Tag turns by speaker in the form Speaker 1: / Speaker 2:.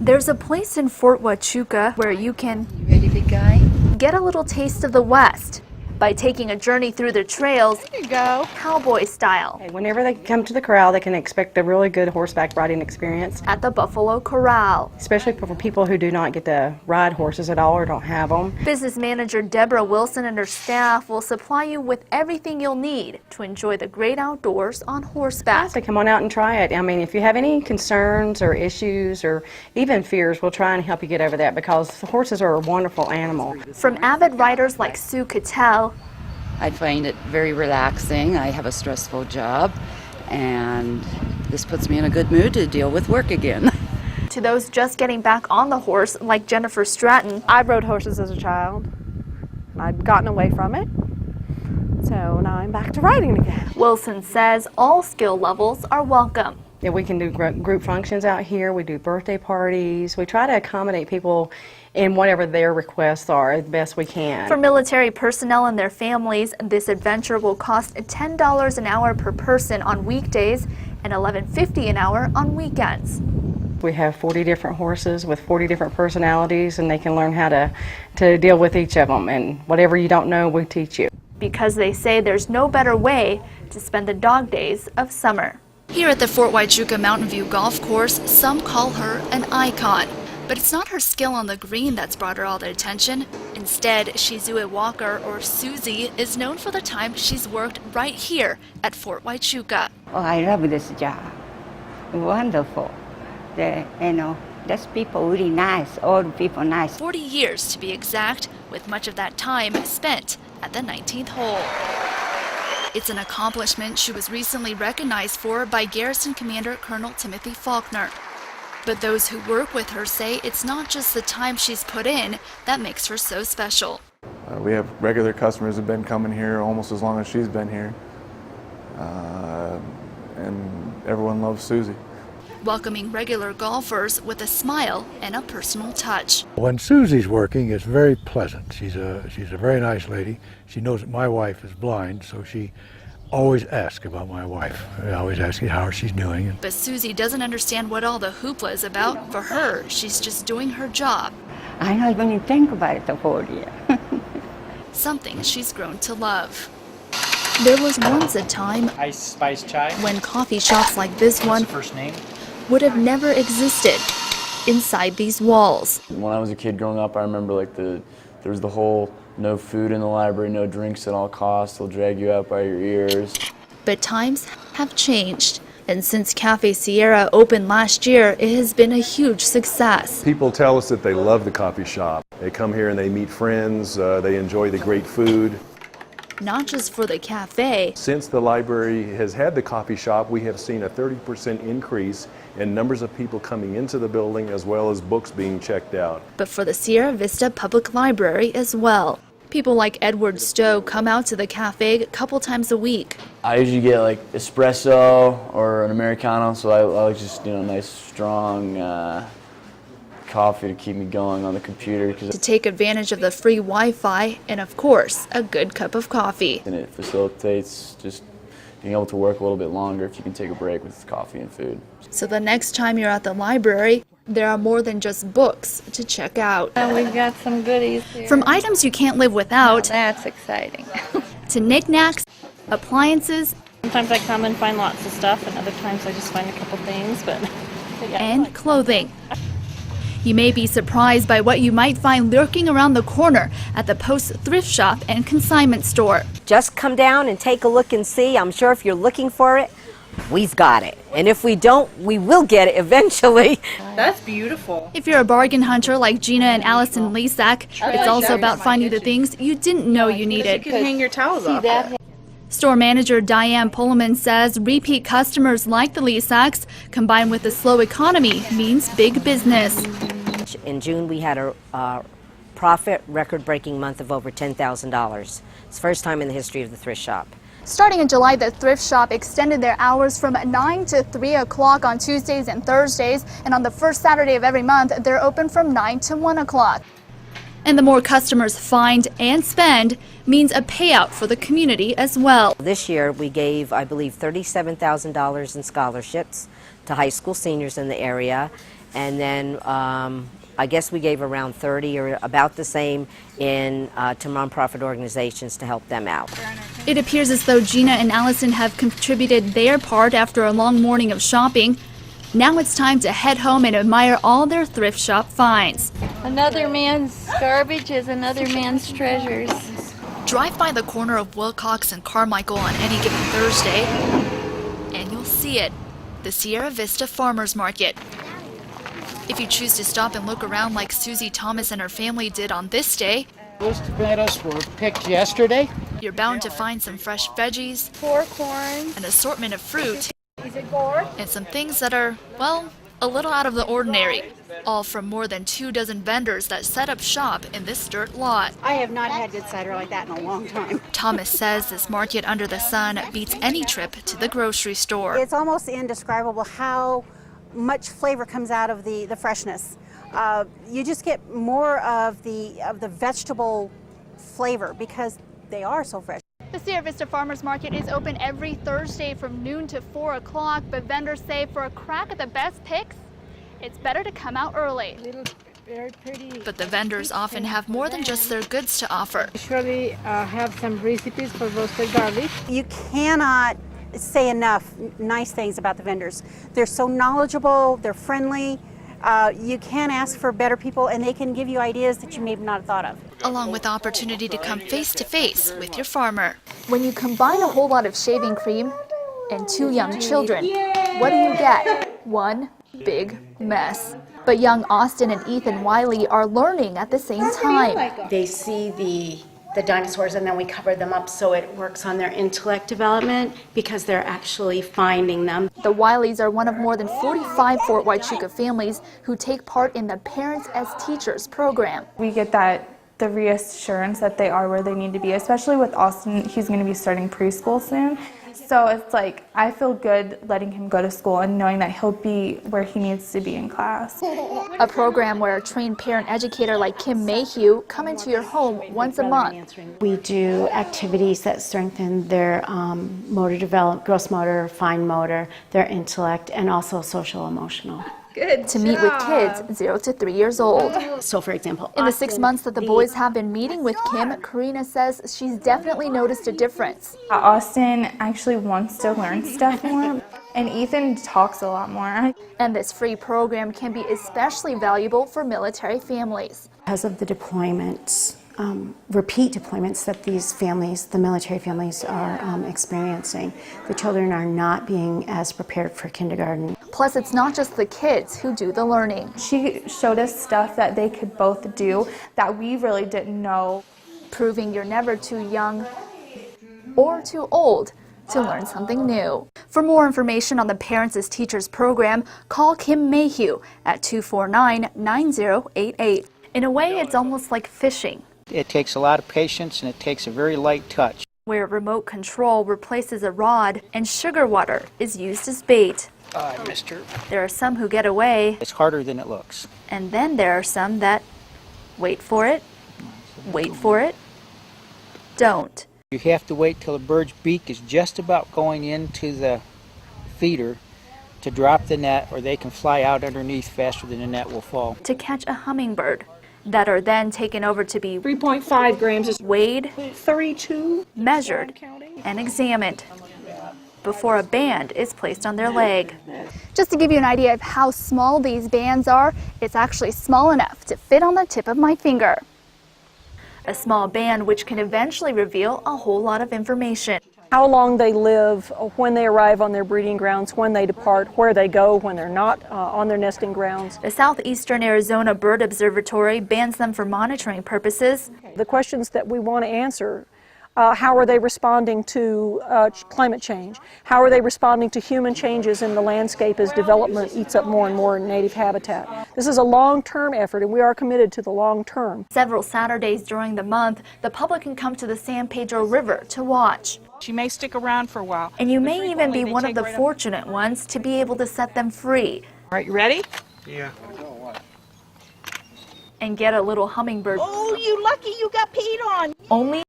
Speaker 1: There's a place in Fort Huachuca where you can
Speaker 2: Ready, big guy?
Speaker 1: get a little taste of the West by taking a journey through the trails,
Speaker 2: There you go.
Speaker 1: cowboy style,
Speaker 3: Whenever they come to the corral, they can expect a really good horseback riding experience,
Speaker 1: at the Buffalo Corral.
Speaker 3: especially for people who do not get to ride horses at all or don't have them.
Speaker 1: Business manager Deborah Wilson and her staff will supply you with everything you'll need to enjoy the great outdoors on horseback.
Speaker 3: So come on out and try it. I mean, if you have any concerns or issues or even fears, we'll try and help you get over that because the horses are a wonderful animal.
Speaker 1: From avid riders like Sue Cattell
Speaker 2: I find it very relaxing. I have a stressful job, and this puts me in a good mood to deal with work again.
Speaker 1: to those just getting back on the horse like Jennifer Stratton.
Speaker 4: I rode horses as a child. I'd gotten away from it, so now I'm back to riding again.
Speaker 1: Wilson says all skill levels are welcome.
Speaker 3: Yeah, we can do group functions out here. We do birthday parties. We try to accommodate people in whatever their requests are the best we can.
Speaker 1: For military personnel and their families, this adventure will cost $10 an hour per person on weekdays and $11.50 an hour on weekends.
Speaker 3: We have 40 different horses with 40 different personalities, and they can learn how to deal with each of them. And whatever you don't know, we teach you.
Speaker 1: Because they say there's no better way to spend the dog days of summer. Here at the Fort Huachuca Mountain View Golf Course, some call her an icon. But it's not her skill on the green that's brought her all the attention. Instead, Shizue Walker, or Susie, is known for the time she's worked right here at Fort Huachuca.
Speaker 5: Oh, I love this job. Wonderful. That's people really nice, all the people nice.
Speaker 1: 40 years to be exact, with much of that time spent at the 19th hole. It's an accomplishment she was recently recognized for by Garrison Commander Colonel Timothy Faulkner. But those who work with her say it's not just the time she's put in that makes her so special.
Speaker 6: We have regular customers who've been coming here almost as long as she's been here. And everyone loves Susie.
Speaker 1: Welcoming regular golfers with a smile and a personal touch.
Speaker 7: When Susie's working, it's very pleasant. She's a very nice lady. She knows that my wife is blind, so she always asks about my wife. I always ask how she's doing.
Speaker 1: But Susie doesn't understand what all the hoopla is about. For her, she's just doing her job.
Speaker 5: I don't even think about it the whole year.
Speaker 1: Something she's grown to love. There was once a time
Speaker 8: Ice spice chai.
Speaker 1: when coffee shops like this one
Speaker 8: First name.
Speaker 1: would have never existed inside these walls.
Speaker 9: When I was a kid growing up, I remember there was the whole no food in the library, no drinks at all costs, they'll drag you out by your ears.
Speaker 1: But times have changed, and since Cafe Sierra opened last year, it has been a huge success.
Speaker 10: People tell us that they love the coffee shop. They come here and they meet friends, they enjoy the great food.
Speaker 1: Not just for the cafe.
Speaker 10: Since the library has had the coffee shop, we have seen a 30% increase in numbers of people coming into the building as well as books being checked out.
Speaker 1: But for the Sierra Vista Public Library as well. People like Edward Stowe come out to the cafe a couple times a week.
Speaker 9: I usually get like espresso or an Americano, so I like just nice strong coffee to keep me going on the computer.
Speaker 1: To take advantage of the free Wi-Fi and of course a good cup of coffee.
Speaker 9: And it facilitates just being able to work a little bit longer if you can take a break with coffee and food.
Speaker 1: So the next time you're at the library, there are more than just books to check out.
Speaker 2: We've got some goodies here.
Speaker 1: From items you can't live without,
Speaker 2: That's exciting.
Speaker 1: to knickknacks, appliances,
Speaker 4: Sometimes I come and find lots of stuff, and other times I just find a couple things, but yeah.
Speaker 1: and clothing. You may be surprised by what you might find lurking around the corner at the Post thrift shop and consignment store.
Speaker 11: Just come down and take a look and see. I'm sure if you're looking for it, we've got it. And if we don't, we will get it eventually.
Speaker 4: That's beautiful.
Speaker 1: If you're a bargain hunter like Gina and Allison Lisak, it's also about finding the things you didn't know you needed.
Speaker 4: You can hang your towels off there.
Speaker 1: Store manager Diane Pullman says repeat customers like the Lisaks, combined with the slow economy, means big business.
Speaker 11: In June, we had a profit record-breaking month of over $10,000. It's the first time in the history of the thrift shop.
Speaker 1: Starting in July, the thrift shop extended their hours from 9 to 3 o'clock on Tuesdays and Thursdays, and on the first Saturday of every month, they're open from 9 to 1 o'clock. And the more customers find and spend means a payout for the community as well.
Speaker 11: This year, we gave, I believe, $37,000 in scholarships to high school seniors in the area, and then I guess we gave around 30 or about the same to nonprofit organizations to help them out.
Speaker 1: It appears as though Gina and Allison have contributed their part after a long morning of shopping. Now it's time to head home and admire all their thrift shop finds.
Speaker 8: Another man's garbage is another man's treasures.
Speaker 1: Drive by the corner of Wilcox and Carmichael on any given Thursday, and you'll see it, the Sierra Vista Farmers Market. If you choose to stop and look around like Susie Thomas and her family did on this day,
Speaker 12: those tomatoes were picked yesterday.
Speaker 1: You're bound to find some fresh veggies,
Speaker 8: 4 corn,
Speaker 1: an assortment of fruit,
Speaker 8: is it gourd?
Speaker 1: and some things that are, well, a little out of the ordinary. All from more than 24 vendors that set up shop in this dirt lot.
Speaker 13: I have not had good cider like that in a long time.
Speaker 1: Thomas says this market under the sun beats any trip to the grocery store.
Speaker 13: It's almost indescribable how much flavor comes out of the freshness. You just get more of the vegetable flavor because they are so fresh.
Speaker 1: The Sierra Vista Farmers Market is open every Thursday from noon to 4 o'clock, but vendors say for a crack at the best picks, it's better to come out early.
Speaker 8: Very pretty.
Speaker 1: But the vendors often have more than just their goods to offer.
Speaker 8: Usually have some recipes for roasted garlic.
Speaker 13: You cannot say enough nice things about the vendors. They're so knowledgeable, they're friendly. You can ask for better people and they can give you ideas that you may not have thought of.
Speaker 1: Along with the opportunity to come face to face with your farmer. When you combine a whole lot of shaving cream and 2 young children, what do you get? One big mess. But young Austin and Ethan Wiley are learning at the same time.
Speaker 14: They see the dinosaurs and then we cover them up so it works on their intellect development because they're actually finding them.
Speaker 1: The Wileys are one of more than 45 Fort Huachuca families who take part in the Parents as Teachers program.
Speaker 15: We get the reassurance that they are where they need to be, especially with Austin. He's going to be starting preschool soon. So it's like I feel good letting him go to school and knowing that he'll be where he needs to be in class. A program where a trained parent educator like Kim Mayhew come into your home once a month.
Speaker 14: We do activities that strengthen their motor development, gross motor, fine motor, their intellect, and also social emotional.
Speaker 1: Good to meet with kids 0 to 3 years old.
Speaker 14: So for example,
Speaker 1: in the 6 months that the boys have been meeting with Kim, Karina says she's definitely noticed a difference.
Speaker 15: Austin actually wants to learn stuff more, and Ethan talks a lot more.
Speaker 1: And this free program can be especially valuable for military families.
Speaker 14: Because of the deployments, repeat deployments that these families, the military families, are experiencing, the children are not being as prepared for kindergarten.
Speaker 1: Plus, it's not just the kids who do the learning.
Speaker 15: She showed us stuff that they could both do that we really didn't know.
Speaker 1: Proving you're never too young or too old to learn something new. For more information on the Parents as Teachers program, call Kim Mayhew at 249-9088. In a way, it's almost like fishing.
Speaker 12: It takes a lot of patience and it takes a very light touch.
Speaker 1: Where remote control replaces a rod and sugar water is used as bait.
Speaker 12: Mister.
Speaker 1: There are some who get away.
Speaker 12: It's harder than it looks.
Speaker 1: And then there are some that wait for it, don't.
Speaker 12: You have to wait till the bird's beak is just about going into the feeder to drop the net, or they can fly out underneath faster than the net will fall.
Speaker 1: To catch a hummingbird that are then taken over to be
Speaker 4: 3.5 grams is
Speaker 1: weighed,
Speaker 4: 32,
Speaker 1: measured, and examined before a band is placed on their leg. Just to give you an idea of how small these bands are, it's actually small enough to fit on the tip of my finger. A small band which can eventually reveal a whole lot of information.
Speaker 4: how long they live, when they arrive on their breeding grounds, when they depart, where they go when they're not on their nesting grounds.
Speaker 1: The Southeastern Arizona Bird Observatory bans them for monitoring purposes.
Speaker 4: The questions that we want to answer: how are they responding to climate change? How are they responding to human changes in the landscape as development eats up more and more native habitat? This is a long-term effort, and we are committed to the long term.
Speaker 1: Several Saturdays during the month, the public can come to the San Pedro River to watch.
Speaker 16: She may stick around for a while.
Speaker 1: And you may even be one of the fortunate ones to be able to set them free.
Speaker 16: All right, you ready?
Speaker 12: Yeah.
Speaker 1: And get a little hummingbird.
Speaker 16: Oh, you lucky you got peed on.
Speaker 1: Only